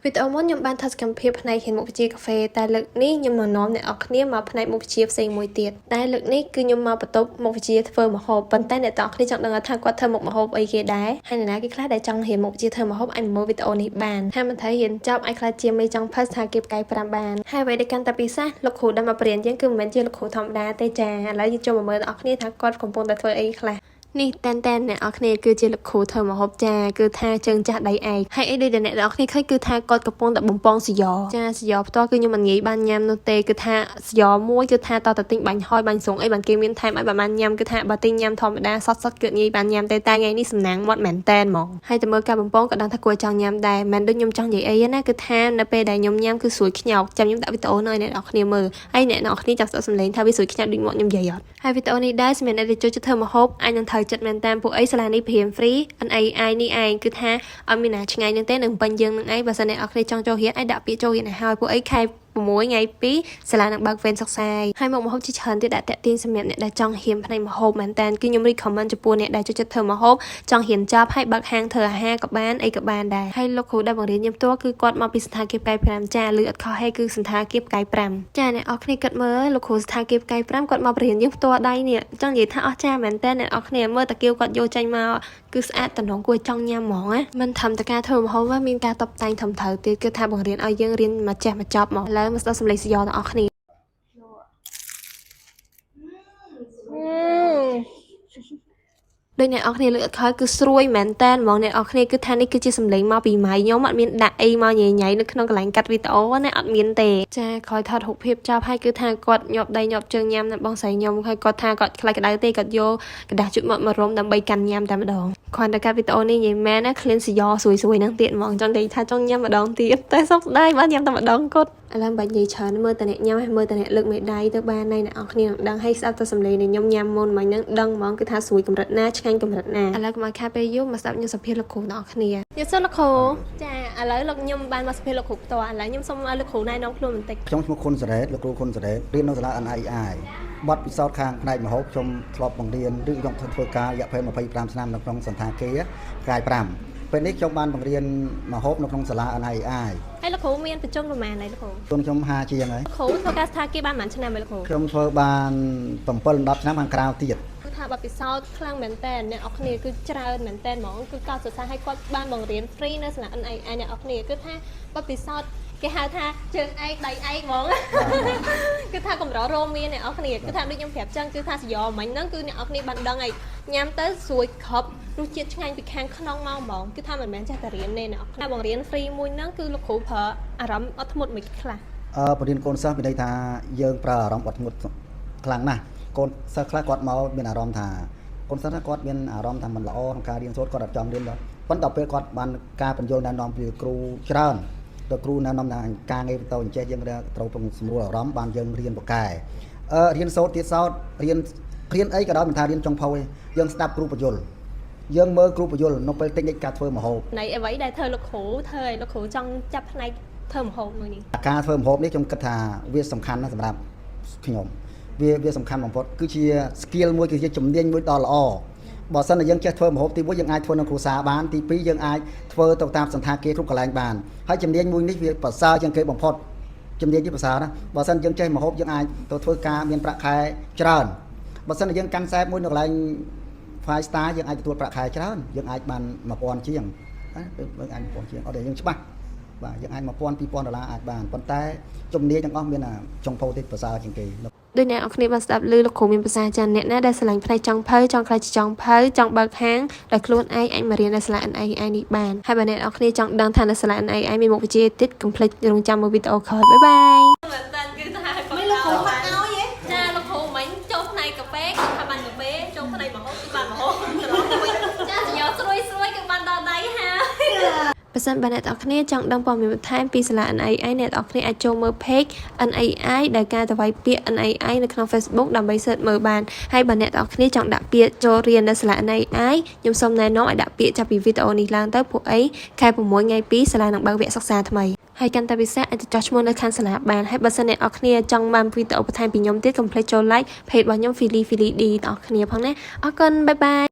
វីដេអូមុនខ្ញុំបានថតសកម្មភាពផ្នែកហ៊ានមុខវិជ្ជាកាហ្វេតែលើកនេះខ្ញុំនឹងនាំអ្នកនរគ្នាមកផ្នែកមុខវិជ្ជាផ្សេងមួយទៀតតែលើកនេះគឺខ្ញុំមកបន្ទប់មុខវិជ្ជាធ្វើម្ហូបប៉ុន្តែអ្នកនរគ្នាចង់ដឹងថាគាត់ធ្វើមុខម្ហូបអីគេដែរហើយអ្នកណាគេខ្លះដែលចង់រៀនមុខវិជ្ជាធ្វើម្ហូបអាចមើលវីដេអូនេះបានហើយមិនត្រូវរៀនចប់អាចខ្លះជាមេចង់ផឹកថាគេផ្កាយ5បានហើយអ្វីដែលកាន់តែពិសេសលោកគ្រូដែលមកបរៀនយើងគឺមិនមែនជាលោកគ្រូធម្មតាទេចាឥឡូវយើងចូលមកមើលអ្នកនរគ្នាថាគាត់កំពុងតែធ្វើអីខ្លះនេះតែនអ្នកនរគ្នាគឺជាលោកគ្រូធ្វើម្ហូបចាគឺថាជើងចាស់ដៃឯកហើយអីដូចអ្នកនរគ្នាឃើញគឺថាគាត់កំពុងតែបំពងសយ៉ចាសយ៉ផ្ទាល់គឺខ្ញុំមិនងាយបានញ៉ាំនោះទេគឺថាសយ៉មួយគឺថាតតែទិញបាញ់ហយបាញ់ស្រុងអីបានគេមានថែមឲ្យបានញ៉ាំគឺថាបើទិញញ៉ាំធម្មតាសតគឺងាយបានញ៉ាំទេតែថ្ងៃនេះសំណាងមាត់មែនតែនហ្មងហើយទៅមើលការបំពងក៏ដឹងថាគួរចង់ញ៉ាំដែរមិនដូចខ្ញុំចង់និយាយអីណាគឺថានៅពេលដែលខ្ញុំញ៉ាំគឺស្រួយខ្ញោកចាំខ្ញុំដាក់វីដេអូនៅឲ្យអ្នកនរគ្នាមើលហើយអ្នកនរគ្នាចង់ស្ដាប់សំឡេងថាវាស្រួយខ្ញោកដូចមកខ្ញុំនិយាយអត់ហើយវីដេអូនេះដែរសម្រាប់អ្នកដែលចូលចិត្តធ្វើម្ហូបអាចនឹងត្រូវចិត្តមែនតើពួកសាលានេះព្រាម free NAI នេះឯងគឺថាអត់មានណាឆ្ងាយនឹងទេនឹងពេញយើងនឹងឯងបើសិនអ្នកអរគ្នាចង់ចូលរៀនអាចដាក់ពាក្យចូលរៀនឲ្យហើយពួកអីខែ6ថ្ងៃ2សាលានឹងបើកវេនសិក្សាហើយមុខម្ហូបជាច្រើនទៀតដាក់តាក់ទាញសម្រាប់អ្នកដែលចង់រៀនផ្នែកម្ហូបមែនតើគឺខ្ញុំ recommend ចំពោះអ្នកដែលចូលចិត្តធ្វើម្ហូបចង់រៀនចប់ហើយបើកហាងធ្វើអាហារក៏បានអីក៏បានដែរហើយលោកគ្រូដែលបង្រៀនខ្ញុំផ្ទាល់គឺគាត់មកពីសន្តាគារផ្កាយ5ចាឬអត់ខុសហេគឺសន្តាគារផ្កាយ5ចាអ្នកអរគ្នាគិតមើលលោកគ្រូសន្តាគារផ្កាយ5គាត់មកបង្រៀនយើងផ្ទាល់ដៃនេះចង់និយាយថាអស់ចាមែនតើអ្នកអរគ្នាមើលតាគៀវគាត់យកចេញមកគឺស្អាតតំណងគួរចង់ញ៉ាំហ្មងណាមិនធម្មតាការធ្វើម្ហូបមានការតុបតែងធំត្រូវទៀតគឺថាបង្រៀនឲ្យយើងរៀនមកចេះមកចប់មកឥឡូវមកស្ដាប់សំឡេងសយ៉ទាំងអស់គ្នាដូចអ្នកអរគ្នាលើកអត់ខើគឺស្រួយមែនតើហ្មងអ្នកអរគ្នាគឺថានេះគឺជាសំឡេងមកពីម៉ៃខ្ញុំអត់មានដាក់អីមកញ៉ៃនៅក្នុងកន្លែងកាត់វីដេអូណាអត់មានទេចាក្រោយថតរូបភាពចប់ហើយគឺថាគាត់ញាប់ដៃញាប់ជើងញ៉ាំនៅបងស្រីខ្ញុំហើយគាត់ថាគាត់ខ្លាចក្តៅទេគាត់យកกระดาษជូតមករុំដើម្បីកាន់ញ៉ាំតែម្ដងគ្រាន់តែកាត់វីដេអូនេះនិយាយមែនណាឃ្លានសយ៉ស្រួយហ្នឹងទៀតហ្មងចង់និយាយថាចង់ញ៉ាំម្ដងទៀតតែសោកស្ដាយបានញ៉ាំតែម្ដងគាត់ឥឡូវបាច់និយាយច្រើនមើលតែអ្នកញ៉ាំហើយមើលតែអ្នកលើកមេដៃទៅបានអ្នកអរគ្នានឹងដឹងហើយស្ដាប់តែសំឡេងនៃខ្ញុំញ៉ាំមុនមិញហ្នឹងដឹងហ្មងគឺថាស្រួយកម្រិតណាឆ្ងាញ់កម្រិតណាឥឡូវកុំឲ្យខាតពេលយូរមកស្ដាប់ខ្ញុំសម្ភាសលោកគ្រូទាំងអស់គ្នាយល់សួរលោកគ្រូចាឥឡូវលោកខ្ញុំបានមកសម្ភាសលោកគ្រូផ្ទាល់ឥឡូវខ្ញុំសូមឲ្យលោកគ្រូណែនាំខ្លួនបន្តិចខ្ញុំឈ្មោះខុនសារ៉េតលោកគ្រូខុនសារ៉េតរៀននៅសាលា NAI បទពិសោធន៍ខាងផ្នែកម្ហូបខ្ញុំធ្លាប់បង្រៀនឬខ្ញុំធ្វើការរយៈពេល25ឆ្នាំនៅក្នុងសន្តាគារផ្កាយ5ពេលនេះខ្ញុំបានបង្រៀនម្ហូបនៅក្នុងសាលា NAI ហើយលោកគ្រូមានប្រជុំប្រមាណហើយលោកគ្រូខ្ញុំ50ជាងហើយលោកគ្រូធ្វើការស្ថានភាពបានប៉ុន្មានឆ្នាំហើយលោកគ្រូខ្ញុំធ្វើបាន7-10ឆ្នាំខាងក្រៅទៀតគឺថាបទពិសោធន៍ខ្លាំងមែនតើអ្នកនរគ្នាគឺច្រើនមែនតើហ្មងគឺកោតសរសើរឲ្យគាត់បានបង្រៀន free នៅសាលា NAI អ្នកនរគ្នាគឺថាបទពិសោធន៍គេហៅថាជើងឯកដៃឯកហ្មងគឺថាកម្ររោមានអ្នកនរគ្នាគឺថាដូចខ្ញុំប្រាប់ចឹងគឺថាសយ៉មិញហ្នឹងគឺអ្នកនរគ្នាបានដឹងហើយញ៉ាំទៅស្រួយខប់រសជាតិឆ្ងាញ់ពីខាងក្នុងមកហ្មងគឺថាមិនមែនចេះតែរៀនទេអ្នកនរគ្នាបង្រៀន free មួយហ្នឹងគឺលោកគ្រូប្រើអារម្មណ៍អត់ធ្មត់មិនខ្លះបរៀនកូនសិស្សមានន័យថាយើងប្រើអារម្មណ៍អត់ធ្មត់ខ្លាំងណាស់កូនសិស្សខ្លះគាត់មកមានអារម្មណ៍ថាកូនសិស្សគាត់មានអារម្មណ៍ថាមិនល្អក្នុងការរៀនសូត្រគាត់អត់ចង់រៀនដល់ប៉ុន្តែពេលគាត់បានការបញ្យល់ណែនាំពីគ្រូច្រើនទៅគ្រូណែនាំថាការងារបន្តអញ្ចេះយើងត្រូវពង្សម្រួលអារម្មណ៍បានយើងរៀនបកកែរៀនសូត្រទៀតសោតរៀនអីក៏ដោយមិនថារៀនចុងភៅទេយើងស្ដាប់គ្រូបញ្យល់យើងមើលគ្រូបញ្យល់នៅពេលតិចនិចការធ្វើម្ហូបនៃអ្វីដែលធ្វើលោកគ្រូធ្វើឲ្យលោកគ្រូចង់ចាប់ផ្នែកធ្វើម្ហូបមួយនេះការធ្វើម្ហូបនេះខ្ញុំគិតថាវាសំខាន់ណាស់សម្រាប់ខ្ញុំវាសំខាន់បំផុតគឺជា skill មួយគឺជាជំនាញមួយដ៏ល្អបើសិនតែយើងចេះធ្វើម្ហូបទី1យើងអាចធ្វើនៅគ្រួសារបានទី2យើងអាចធ្វើទៅតាមសន្តាគារគ្រប់កន្លែងបានហើយជំនាញមួយនេះវាប្រសើរជាងគេបំផុតជំនាញនេះប្រសើរណាបើសិនយើងចេះម្ហូបយើងអាចទៅធ្វើការមានប្រាក់ខែច្រើនបើសិនតែយើងកាន់ខ្សែមួយនៅកន្លែង 5 star យើងអាចទទួលប្រាក់ខែច្រើនយើងអាចបាន1000ជាងយើងអាច1000ជាងអត់តែយើងច្បាស់បាទយើងអាច$1000-2000អាចបានប៉ុន្តែជំនាញទាំងអស់មានចុងភៅទីប្រសើរជាងគេដូចអ្នកនរគ្នាបានស្ដាប់ឮលោកគ្រូមានប្រសាសន៍ចាអ្នកណាដែលស្រឡាញ់ផ្នែកចង់ភៅចង់ខ្លាចចង់ភៅចង់បើកហាងដែលខ្លួនឯងអាចមករៀននៅសាលា NAI នេះបានហើយបើអ្នកនរគ្នាចង់ដឹងថានៅសាលា NAI មានមុខវិជ្ជាទៀតកុំភ្លេចរងចាំមើលវីដេអូក្រោយបាយបាយមែនតើគឺថាគាត់លោកគ្រូមកឲ្យចាលោកគ្រូមិញចូលផ្នែកកាហ្វេគាត់ថាបានកាហ្វេចូលផ្នែកម្ហូបគឺបានម្ហូបចាសញ្ញោស្រួយគឺបានដល់ដៃហើយបើសិនបើអ្នកទាំងអស់គ្នាចង់ដឹងព័ត៌មានបន្ថែមពីសាលា NAI អ្នកទាំងអស់គ្នាអាចចូលមើល page NAI ដែលការទៅវាយពាក្យ NAI នៅក្នុង Facebook ដើម្បី search មើលបានហើយបើអ្នកទាំងអស់គ្នាចង់ដាក់ពាក្យចូលរៀននៅសាលា NAI ខ្ញុំសូមណែនាំឲ្យដាក់ពាក្យចាប់ពីវីដេអូនេះឡើងទៅពួកអីខែ6ថ្ងៃ2សាលានឹងបើកវគ្គសិក្សាថ្មីហើយកាន់តែពិសេសអាចចុះឈ្មោះនៅខាងសាលាបានហើយបើសិនអ្នកនរគ្នាចង់បានវីដេអូបន្ថែមពីខ្ញុំទៀតកុំភ្លេចចូល like page របស់ខ្ញុំ Philly D ទាំងអស់គ្នាផងណាអរគុណបាយបាយ